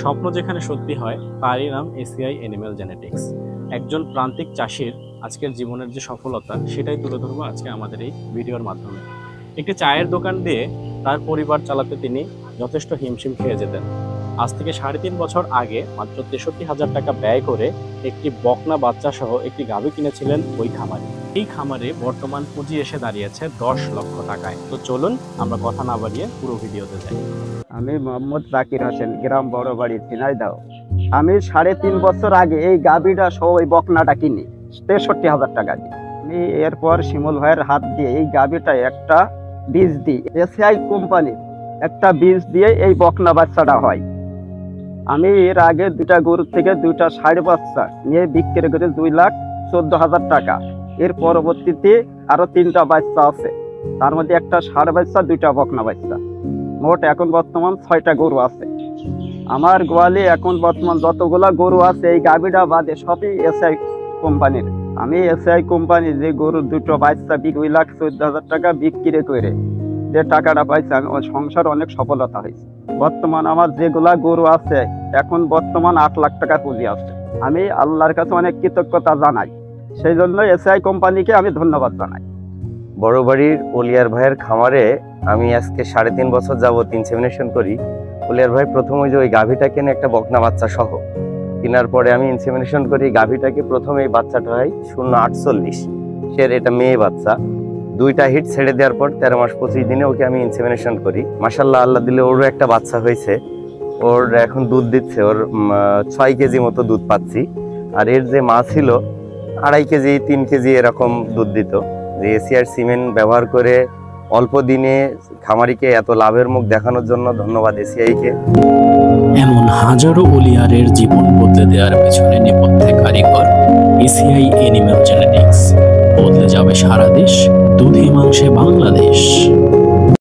স্বপ্ন যেখানে সত্যি হয় তারই নাম এসিআই এনিম্যাল জেনেটিক্স। একজন প্রান্তিক চাষির আজকের জীবনের যে সফলতা সেটাই তুলে ধরবো আজকে আমাদের এই ভিডিওর মাধ্যমে। একটি চায়ের দোকান দিয়ে তার পরিবার চালাতে তিনি যথেষ্ট হিমশিম খেয়ে যেতেন। আজ থেকে ৩.৫ বছর আগে মাত্র ৬৩,০০০ টাকা ব্যয় করে একটি বকনা বাচ্চা সহ একটি গাভী কিনেছিলেন ওই খামারে। এই খামারে বর্তমান পুঁজি এসে দাঁড়িয়েছে ১০ লক্ষ টাকায়। তো চলুন আমরা কথা না বাড়িয়ে পুরো ভিডিওতে যাই। আমি মোহাম্মদ জাকির হোসেন, গ্রাম বড়বাড়ি, ঝিনাইদহ। আমি ৩.৫ বছর আগে এই গাভীটা সহ ওই বকনাটা কিনি ৬৩,০০০ টাকা দিয়ে। আমি এরপর শিমুল ভাইয়ের হাত দিয়ে এই গাভীটা একটা বীজ দিই, এসিআই কোম্পানির একটা বীজ দিয়ে এই বকনা বাচ্চাটা হয়। আমি এর আগে ২টা গরুর থেকে ২টা ষাঁড় বাচ্চা নিয়ে বিক্রি করে ২,১৪,০০০ টাকা। এর পরবর্তীতে আরো ৩টা বাচ্চা আছে, তার মধ্যে একটা ষাঁড় বাচ্চা, 2টা বকনা বাচ্চা। মোট এখন বর্তমান 6টা গরু আছে আমার গোয়ালে। এখন বর্তমান যতগুলা গরু আছে এই গাভীটা বাদে সবই এসআই কোম্পানির। আমি এসআই কোম্পানি যে গরুর 2টো বাচ্চা 2,14,০০০ টাকা বিক্রি করে যে টাকাটা পাইছে, আমার সংসার অনেক সফলতা হয়েছে। বর্তমান আমার যেগুলা গরু আছে এখন বর্তমান 8 লাখ টাকা পুঁজি আছে। আমি আল্লাহর কাছে অনেক কৃতজ্ঞতা জানাই, সেই জন্য এসআই কোম্পানিকে আমি ধন্যবাদ জানাই। বড়বাড়ির ওলিয়ার ভাইয়ের খামারে আমি আজকে 3.5 বছর যাবত ইনসেমিনেশন করি। ওলিয়ার ভাই প্রথম ওই যে ওই গাভীটা কেনে একটা বকনা বাচ্চা সহ, কেনার পরে আমি ইনসেমিনেশন করি গাভীটাকে। প্রথমে এই বাচ্চাটা হয় 0.48, এটা মেয়ে বাচ্চা। 2টা হিট ছেড়ে দেওয়ার পর 13 মাস 25 দিনে ওকে আমি ইনসেমিনেশন করি। মাশাআল্লাহ, আল্লাহ দিলে ওরও একটা বাচ্চা হয়েছে। ওর এখন দুধ দিচ্ছে, ওর 6 কেজি মতো দুধ পাচ্ছি। আর এর যে মা ছিল 2.5 কেজি 3 কেজি এরকম দুধ দিত। যে এসিআর সিমেন্ট ব্যবহার করে অল্প দিনে খামারিকে এত লাভের মুখ দেখানোর জন্য ধন্যবাদ এসিআইকে। এমন হাজারো ওলিয়ারের জীবন বদলে দেওয়ার পেছনে নেপথ্যে কারিগর এসিআই এনিম্যাল জেনেটিক্স। বদলে যাবে সারা দেশ, দুধে মাংসে বাংলাদেশ।